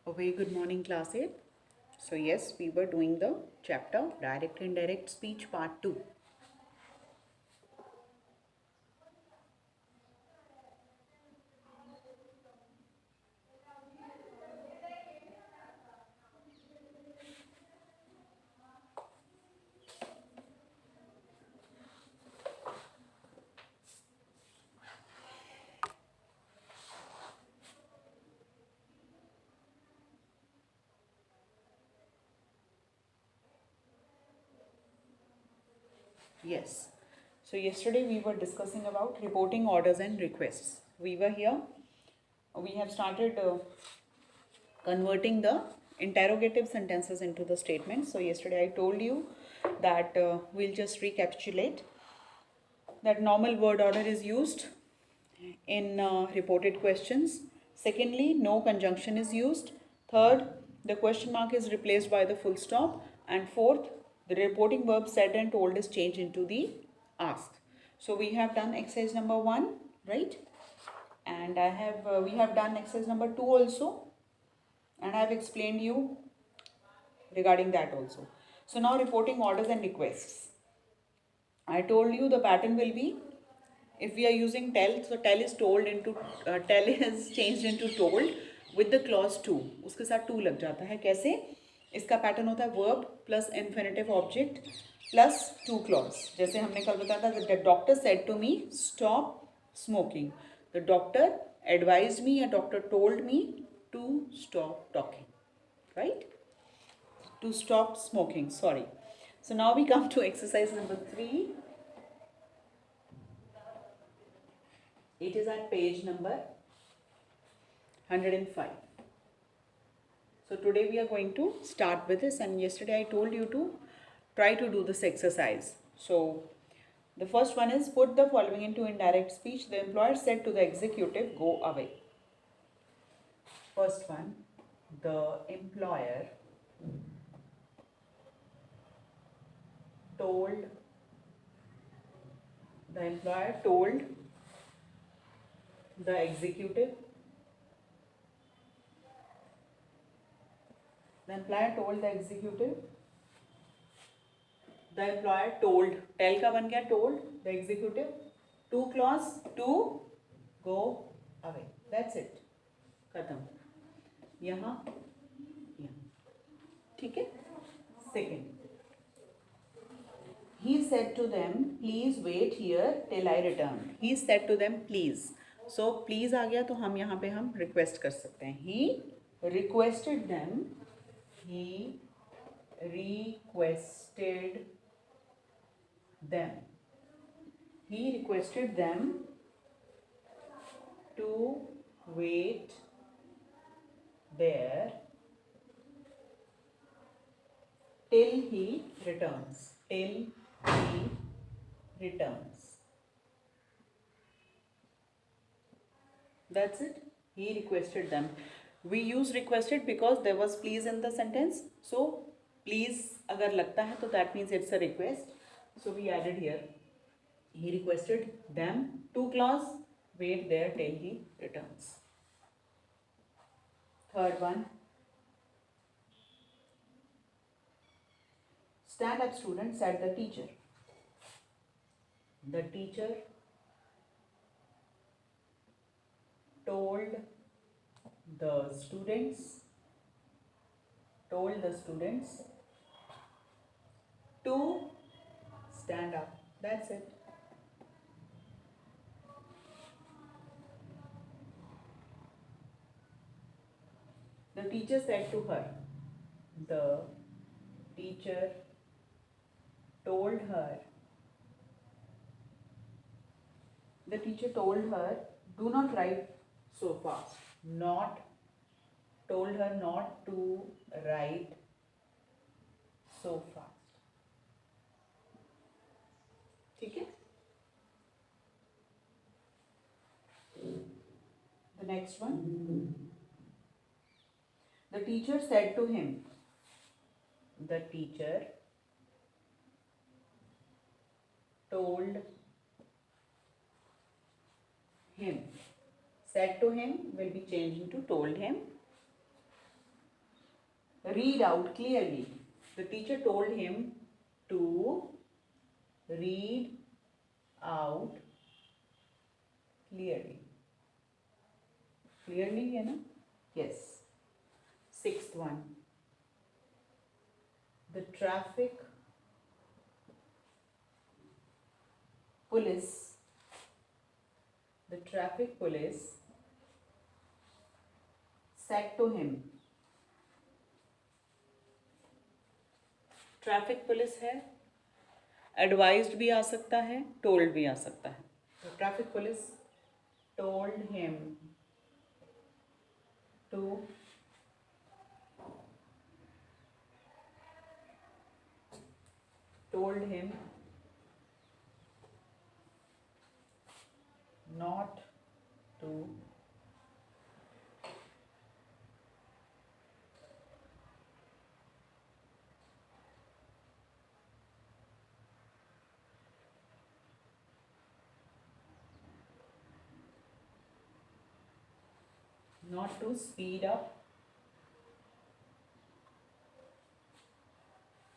A very good morning, class 8. So, yes, we were doing the chapter Direct and Indirect Speech Part 2. Yes. So, yesterday we were discussing about reporting orders and requests. We were here. We have started converting the interrogative sentences into the statements. So, yesterday I told you that we'll just recapitulate that normal word order is used in reported questions. Secondly, no conjunction is used. Third, the question mark is replaced by the full stop. And fourth, the reporting verb said and told is changed into the asked. So we have done exercise number 1, right? And we have done exercise number 2 also. And I have explained you regarding that also. So now reporting orders and requests. I told you the pattern will be, if we are using tell, so tell is told into tell is changed into told with the clause to, उसके साथ to लग जाता है. कैसे? इसका pattern होता है verb plus infinitive object plus to clause. जैसे हमने कल बताया था, the doctor said to me stop smoking. The doctor advised me, a doctor told me to stop talking, right? To stop smoking, sorry. So now we come to exercise number 3. It is at page number 105. So today we are going to start with this, and yesterday I told you to try to do this exercise. So the first one is, put the following into indirect speech. The employer said to the executive, go away. First one, the employer told the executive. The employer told the executive. The employer told, tell का बन गया told the executive, to clause to go away. That's it. खत्म. यहाँ ठीक है. Second, he said to them, please wait here till I return. He said to them, please. So please आ गया तो हम यहाँ पे हम request कर सकते हैं. He requested them. He requested them. He requested them to wait there till he returns. Till he returns. That's it. He requested them. We use requested because there was please in the sentence. So please अगर लगता है तो that means it's a request. So we added here. He requested them to clause, wait there till he returns. Third one. Stand up, student, said the teacher. The teacher told the students to stand up. That's it. The teacher said to her. The teacher told her. The teacher told her, do not write so fast. Told her not to write so fast. ठीक है? The next one. The teacher said to him. The teacher told him. Said to him will be changed into told him. read out clearly. The teacher told him to read out clearly. Clearly है ना? Yes. Sixth one. The traffic police said to him. Traffic police है, advised भी आ सकता है, told भी आ सकता है. तो traffic police told him to not to speed up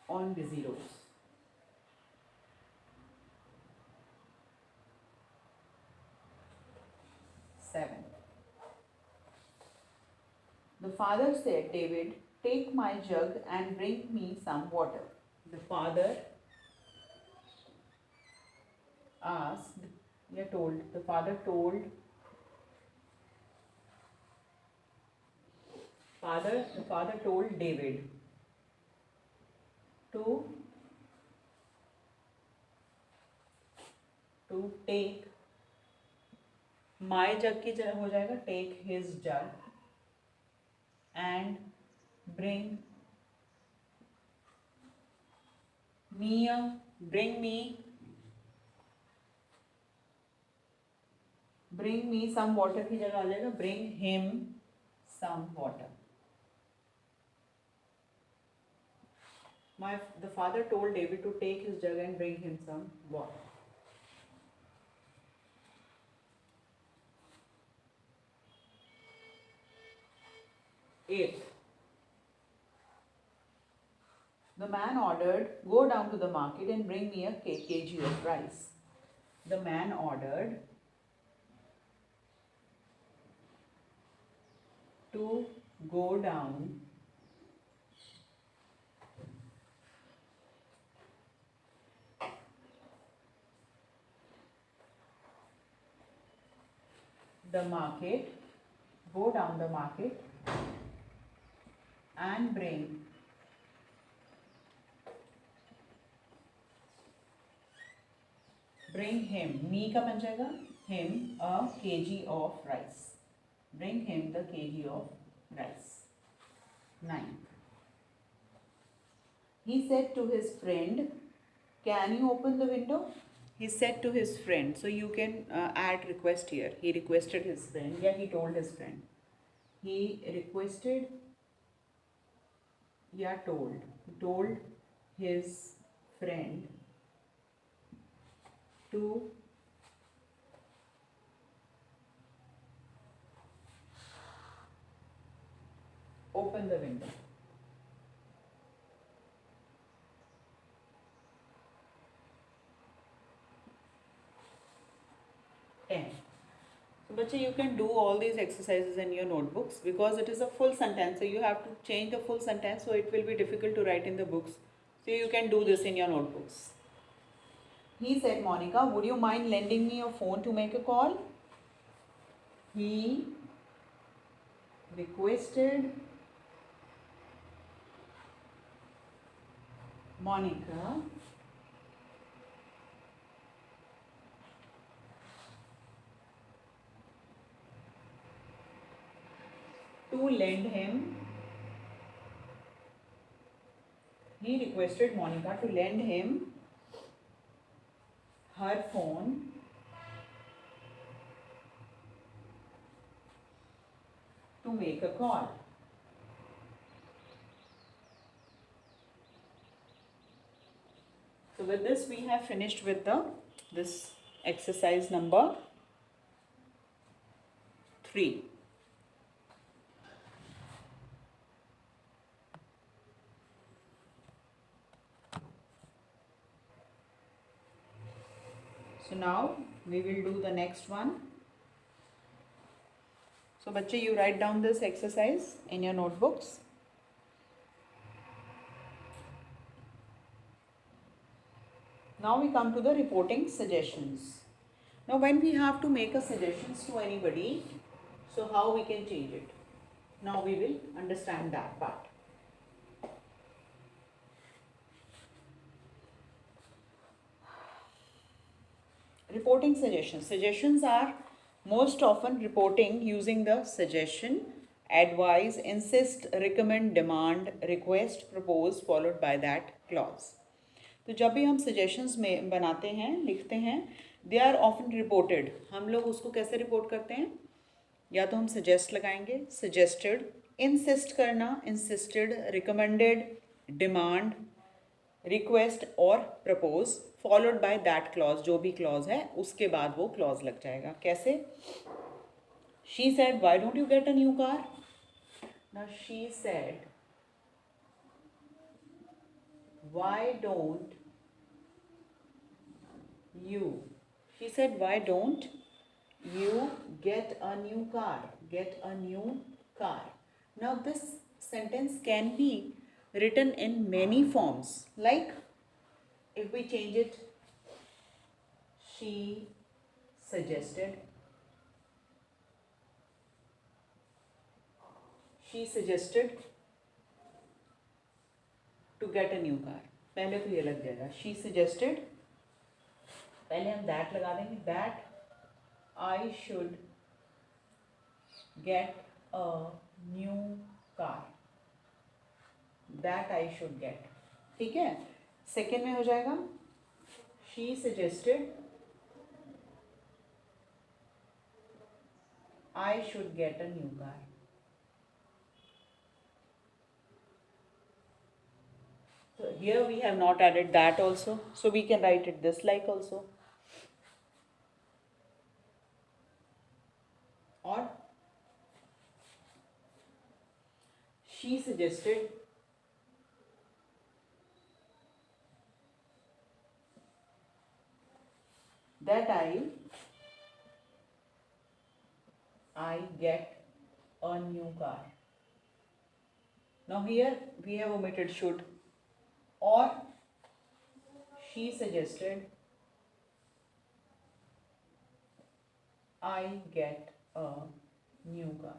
on busy roads. Seven. The father said, David, take my jug and bring me some water. The father asked, we are told, the father told David to take my jug की जगह हो जाएगा take his jug and bring me some water की जगह आ जाएगा bring him some water. The father told David to take his jug and bring him some water. Eighth. The man ordered, go down to the market and bring me a kg of rice. The man ordered to go down the market and bring him, me का बन जाएगा him a kg of rice. Bring him the kg of rice. 9. He said to his friend, can you open the window? He said to his friend. So you can add request here. He requested his friend. Yeah, he told his friend. He requested, yeah, told. He told his friend to open the window. So bache, you can do all these exercises in your notebooks because it is a full sentence. So you have to change the full sentence, so it will be difficult to write in the books. So you can do this in your notebooks. He said, Monica, would you mind lending me your phone to make a call? He requested Monica to lend him. He requested Monica to lend him her phone to make a call. So with this we have finished with this exercise number 3. So now we will do the next one. So बच्चे, you write down this exercise in your notebooks. Now we come to the reporting suggestions. Now when we have to make a suggestions to anybody, so how we can change it? Now we will understand that part. Reporting suggestions. Suggestions are most often reporting using the suggestion, advise, insist, recommend, demand, request, propose followed by that clause. तो जब भी हम suggestions में बनाते हैं, लिखते हैं, they are often reported. हम लोग उसको कैसे रिपोर्ट करते हैं? या तो हम सजेस्ट लगाएंगे, सजेस्टेड, इंसिस्ट करना, इंसिस्टेड, रिकमेंडेड, डिमांड, रिक्वेस्ट और propose followed by that clause. जो भी क्लॉज है उसके बाद वो क्लॉज लग जाएगा. कैसे? She said why don't you get a new car. Now she said why don't you, she said why don't you get a new car, get a new car. Now this sentence can be written in many forms, like if we change it, she suggested, to get a new car. पहले तो ये लग जाएगा, she suggested, पहले हम that लगा देंगे, that I should get a new car, that I should get. ठीक है. सेकेंड में हो जाएगा, she suggested I should get a new car. So here we have not added that also, so we can write it this like also. Or she suggested that I get a new car. Now here we have omitted should. Or she suggested I get a new car.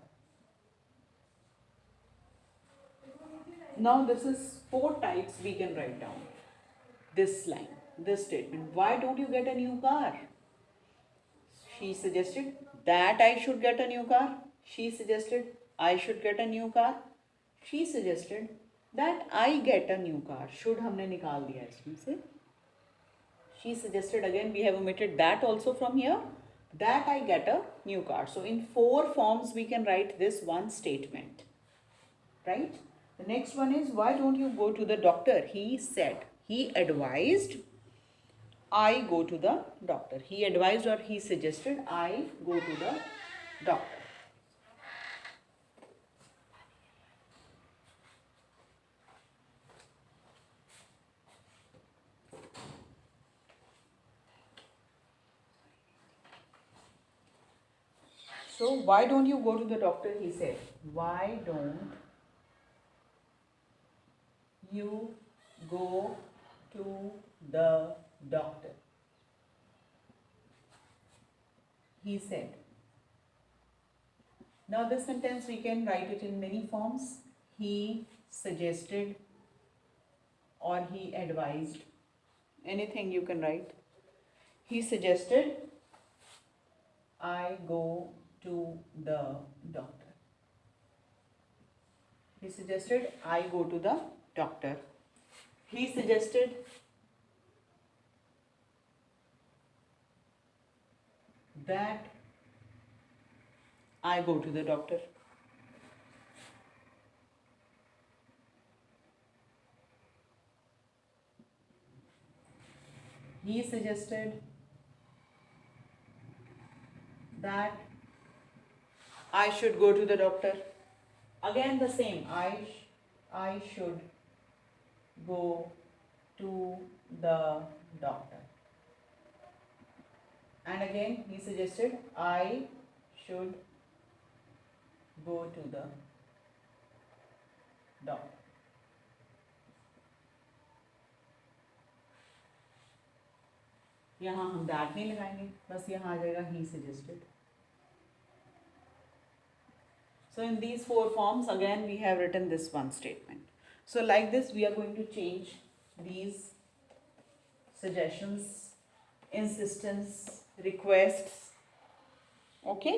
Now this is 4 types we can write down. This line, this statement. Why don't you get a new car? She suggested that I should get a new car. She suggested I should get a new car. She suggested that I get a new car. Should हमने निकाल दिया इसमें से. She suggested, again we have omitted that also from here, that I get a new car. So in 4 forms we can write this one statement, right? The next one is, why don't you go to the doctor? He said, he advised I go to the doctor. He advised or he suggested I go to the doctor. So why don't you go to the doctor? He said, why don't you go to the doctor? He said. Now this sentence we can write it in many forms. He suggested or he advised. Anything you can write. He suggested I go to the doctor. He suggested I go to the doctor. He suggested that I go to the doctor. He suggested that I should go to the doctor. Again the same, I should go to the doctor. And again he suggested I should go to the doctor. यहाँ हम that नहीं लगाएंगे, बस यहाँ आ जाएगा he suggested. So in these four forms again we have written this one statement. So like this we are going to change these suggestions, insistence, requests. Okay?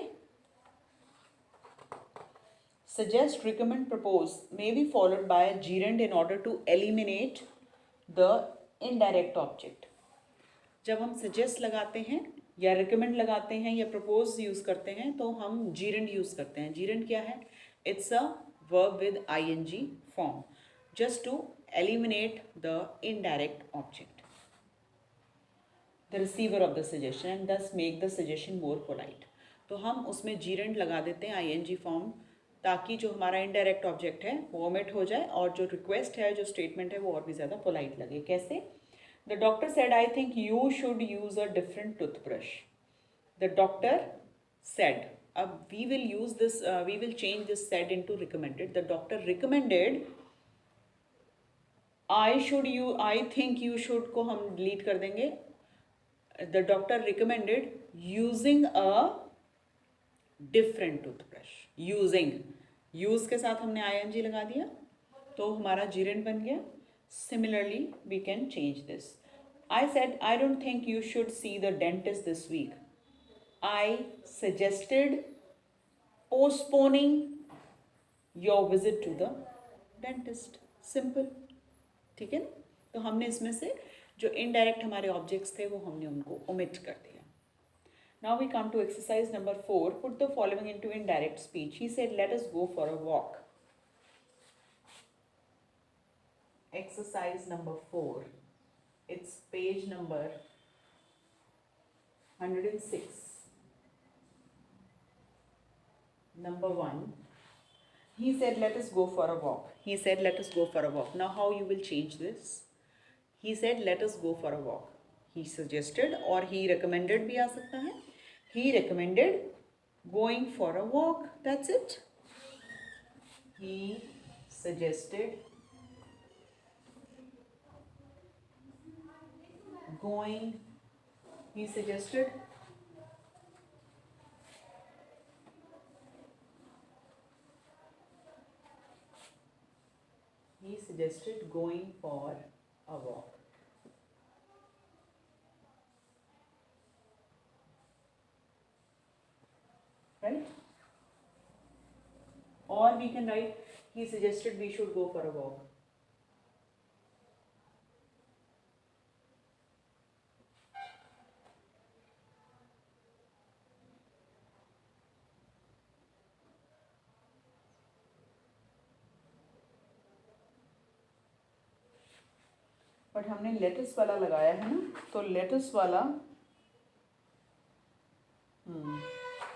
Suggest, recommend, propose may be followed by a gerund in order to eliminate the indirect object. जब हम suggest लगाते हैं या recommend लगाते हैं या propose use करते हैं तो हम gerund यूज़ करते हैं. Gerund क्या है? It's a verb with ing form just to eliminate the indirect object, the receiver of the suggestion, and thus make the suggestion more polite. तो हम उसमें gerund लगा देते हैं ing form ताकि जो हमारा इनडायरेक्ट ऑब्जेक्ट है वो ओमिट हो जाए और जो रिक्वेस्ट है, जो स्टेटमेंट है वो और भी ज़्यादा पोलाइट लगे. कैसे? The doctor said I think you should use a different toothbrush. The doctor said, अब we will use this, we will change this said into recommended. The doctor recommended, I think you should को हम delete कर देंगे. The doctor recommended using a different toothbrush. Using, use के साथ हमने ing लगा दिया तो हमारा gerund बन गया. Similarly we can change this. I said I don't think you should see the dentist this week. I suggested postponing your visit to the dentist. Simple. ठीक है ना? तो हमने इसमें से जो इनडायरेक्ट हमारे ऑब्जेक्ट्स थे वो हमने उनको ओमिट कर दिया. Now we come to exercise number 4. Put the following into indirect speech. He said, let us go for a walk. Exercise number 4. It's page number 106. Number 1. He said, let us go for a walk. He said, let us go for a walk. Now how you will change this? He said, let us go for a walk. He suggested or he recommended भी आ सकता है. He recommended going for a walk. That's it. He suggested going. He suggested going for a walk. Right? Or we can write, he suggested we should go for a walk. But हमने latus वाला लगाया है ना, तो latus वाला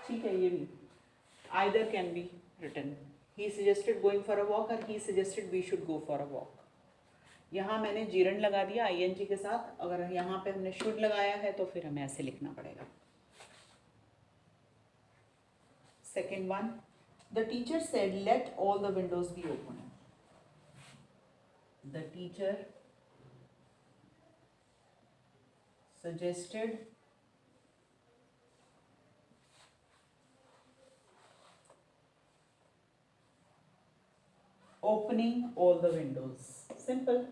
ठीक है. ये भी either can be written. He suggested going for a walk or he suggested we should go for a walk. यहाँ मैंने gerund लगा दिया ing के साथ. अगर यहाँ पे हमने should लगाया है तो फिर हमें ऐसे लिखना पड़ेगा. Second one, the teacher said let all the windows be open. The teacher suggested opening all the windows. Simple.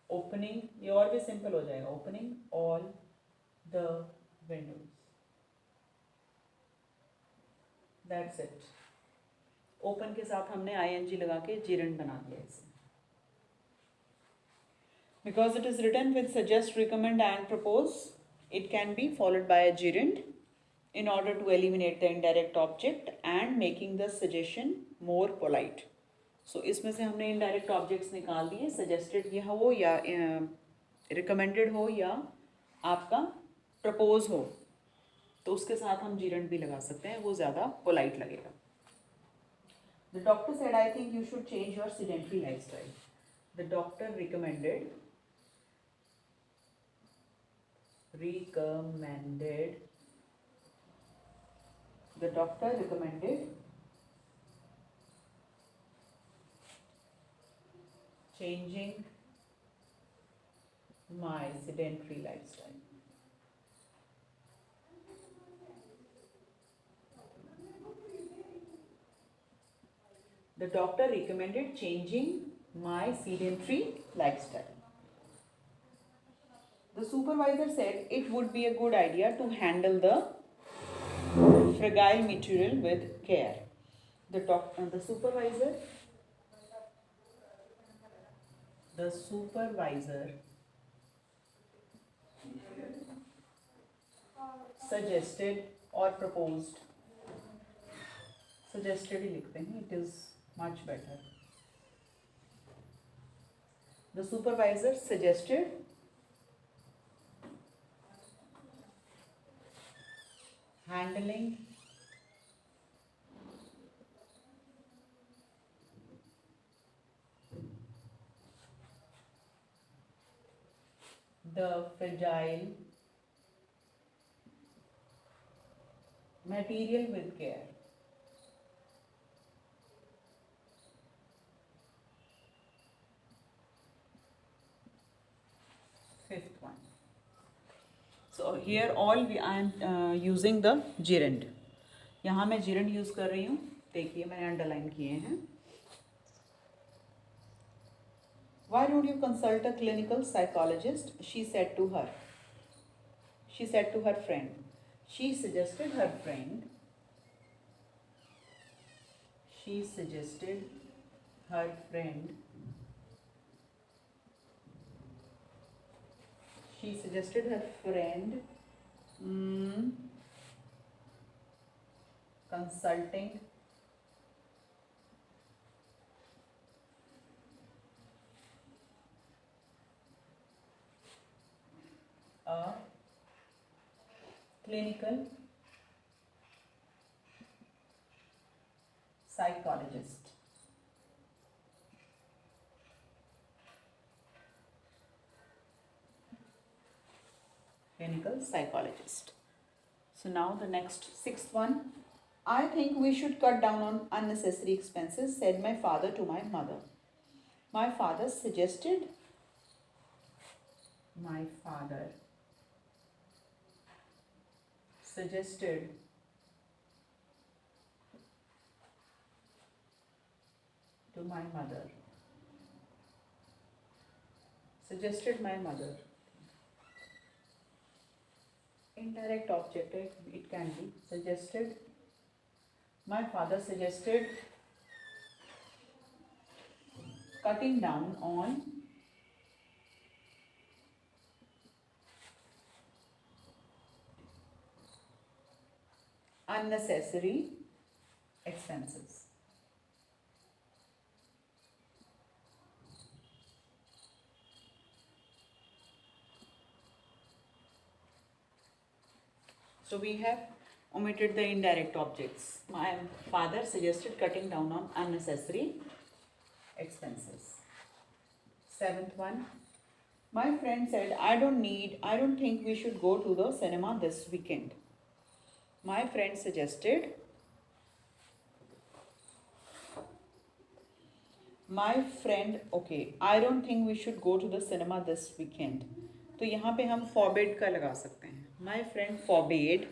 Opening, ये और भी simple हो जाएगा. Opening all the windows. That's it. Open के साथ हमने ing लगा के gerund बना दिया इसे. Because it is written with suggest, recommend and propose, it can be followed by a gerund in order to eliminate the indirect object and making the suggestion more polite. So इसमें से हमने indirect objects निकाल दिए. Suggested यह हो या recommended हो या आपका propose हो, तो उसके साथ हम gerund भी लगा सकते हैं, वो ज़्यादा polite लगेगा. The doctor said, I think you should change your sedentary lifestyle. The doctor recommended The doctor recommended changing my sedentary lifestyle. The doctor recommended changing my sedentary lifestyle. The supervisor said it would be a good idea to handle the fragile material with care. The supervisor suggested or proposed, suggested ही लिखते हैं, it is much better. The supervisor suggested handling the fragile material with care. Fifth one. So here all I am using the gerund. यहाँ मैं gerund use कर रही हूँ. देखिए मैंने underline किए हैं. Why don't you consult a clinical psychologist? She said to her. She said to her friend. She suggested her friend. She suggested her friend. She suggested her friend consulting a clinical psychologist. Clinical psychologist. So now the next sixth one. I think we should cut down on unnecessary expenses, said my father to my mother. My father suggested to my mother. Suggested my mother. Indirect objective, it can be suggested. My father suggested cutting down on unnecessary expenses. So we have omitted the indirect objects. My father suggested cutting down on unnecessary expenses. Seventh one. My friend said, I don't think we should go to the cinema this weekend. My friend suggested, I don't think we should go to the cinema this weekend. तो यहाँ पे हम forbade का लगा सकते हैं. My friend forbade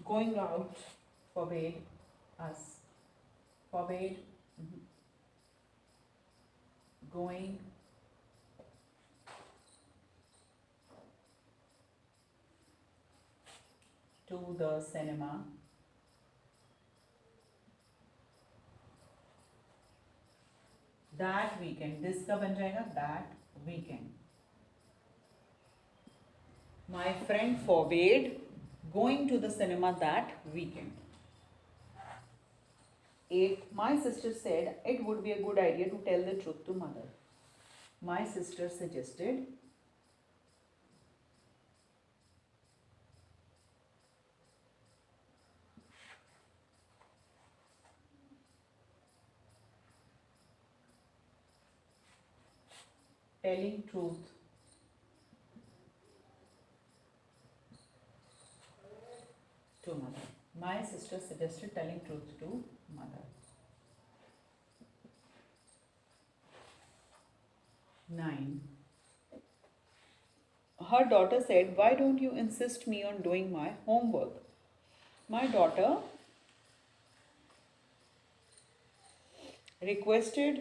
going out, forbade us, forbade going to the cinema that weekend. This का बन जाएगा that weekend. My friend forbade going to the cinema that weekend. 8. My sister said it would be a good idea to tell the truth to mother. My sister suggested telling truth to mother. My sister suggested telling truth to mother. 9. Her daughter said, "Why don't you insist me on doing my homework?" My daughter requested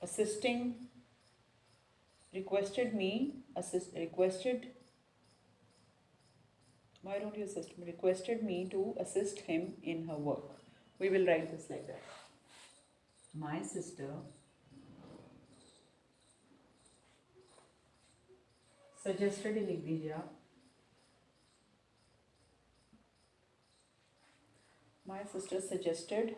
assisting requested me assist requested why don't you assist me requested me to assist him in her work. We will write this like that. My sister suggested, ही लिख दीजिए आप. My sister suggested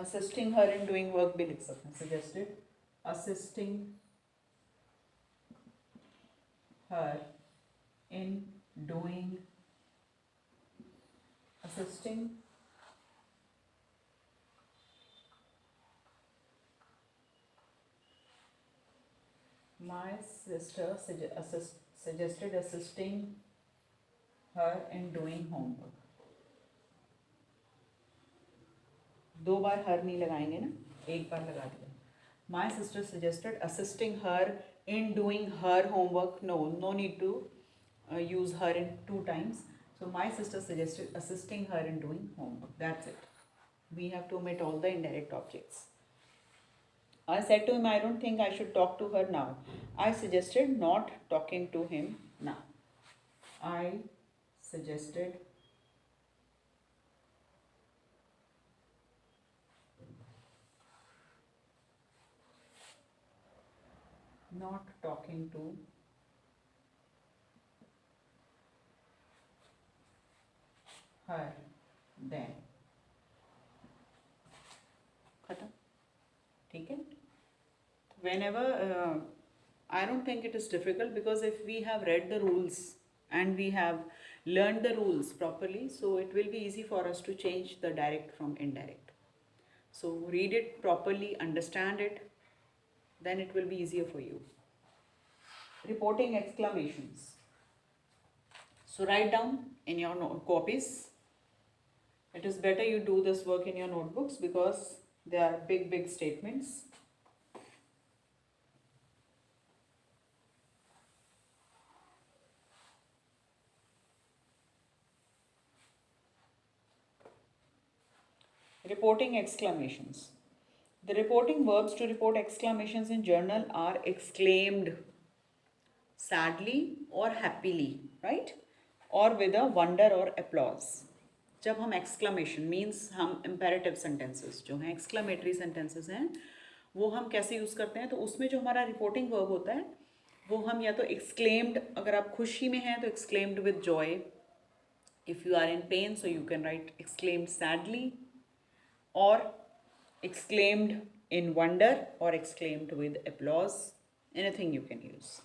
assisting her in doing work भी लिख सकते हैं. Suggested assisting her in doing assisting my sister suggested assisting her in doing homework. 2 बार हर नहीं लगाएंगे ना, एक बार लगा दिया. My sister suggested assisting her in doing her homework. No need to use her in 2 times. So my sister suggested assisting her in doing homework. That's it. We have to omit all the indirect objects. I said to him, I don't think I should talk to her now. I suggested not talking to him now. I suggested not talking to her then. खत्म. ठीक है. Whenever I don't think it is difficult, because if we have read the rules and we have learned the rules properly, so it will be easy for us to change the direct from indirect. So read it properly, understand it, then it will be easier for you. Reporting exclamations. So write down in your copies. It is better you do this work in your notebooks because they are big statements. Reporting exclamations. The reporting verbs to report exclamations in journal are exclaimed, sadly or happily, right? Or with a wonder or applause. जब हम exclamation means हम imperative sentences जो हैं exclamatory sentences हैं वो हम कैसे use करते हैं, तो उसमें जो हमारा reporting verb होता है वो हम या तो exclaimed, अगर आप खुशी में हैं तो exclaimed with joy. If you are in pain, so you can write exclaimed sadly, or exclaimed in wonder, or exclaimed with applause. Anything you can use.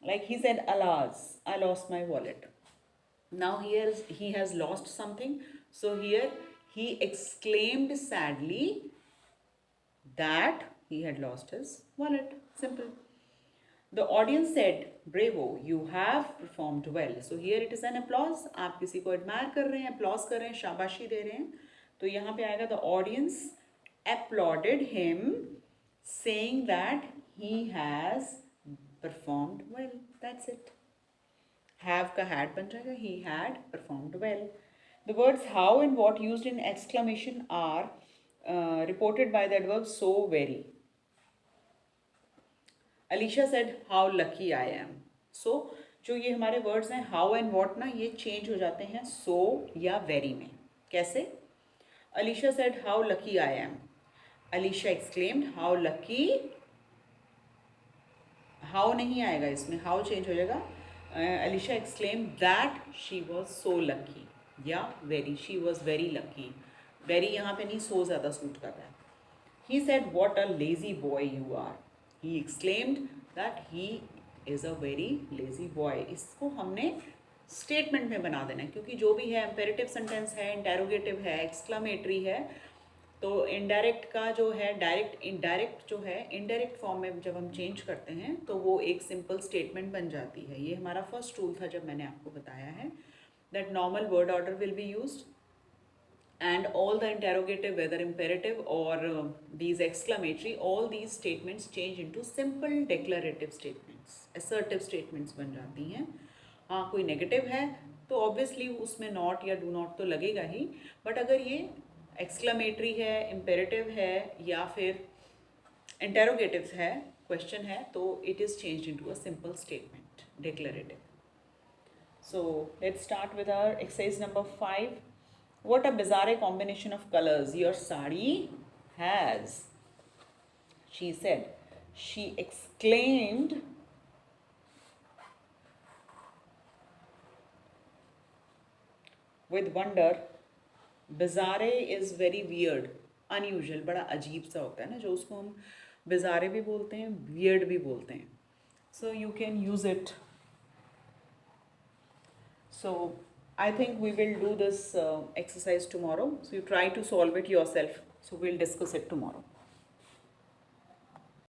Like he said, alas, I lost my wallet. Now here he has lost something. So here he exclaimed sadly that he had lost his wallet. Simple. The audience said, bravo, you have performed well. So here it is an applause. आप किसी को admire कर रहे हैं, applause कर रहे हैं, शाबाशी दे रहे हैं. तो यहाँ पे आएगा the audience applauded him saying that he has performed well. That's it. Have का had बन जाएगा. He had performed well. The words how and what used in exclamation are reported by the adverb so very. Alicia said, how lucky I am. So जो ये हमारे words हैं how and what ना ये change हो जाते हैं so या very में. कैसे? Alicia said, how lucky I am. Alicia exclaimed, how lucky. How नहीं आएगा इसमें, how change हो जाएगा. Alicia exclaimed that she was so lucky. या very, she was very lucky. Very यहाँ पे नहीं, so ज़्यादा सूट कर रहा है. He said, what a lazy boy you are. He exclaimed that he is a very lazy boy. इसको हमने statement में बना देना है, क्योंकि जो भी है imperative sentence है, interrogative है, exclamatory है, तो इनडायरेक्ट का जो है डायरेक्ट इनडायरेक्ट जो है इनडायरेक्ट फॉर्म में जब हम चेंज करते हैं तो वो एक सिंपल स्टेटमेंट बन जाती है. ये हमारा फर्स्ट रूल था जब मैंने आपको बताया है that normal word order will be used and all the interrogative, whether imperative or these exclamatory, all these statements change into simple declarative statements, assertive statements बन जाती हैं. हाँ, कोई नेगेटिव है तो ऑब्वियसली उसमें नॉट या डू नॉट तो लगेगा ही, बट अगर ये एक्सक्लामेटरी है, इम्पेरेटिव है या फिर इंटेरोगेटिव है, क्वेश्चन है, तो it is changed into a simple statement, declarative. So let's start with our exercise number 5. What a bizarre combination of colors your sari has, she said. She exclaimed with wonder. Bizarre is very weird, unusual, बड़ा अजीब सा होता है ना, जो उसको हम bizarre भी बोलते हैं, weird भी बोलते हैं. So you can use it. So I think we will do this exercise tomorrow. So you try to solve it yourself. So we'll discuss it tomorrow.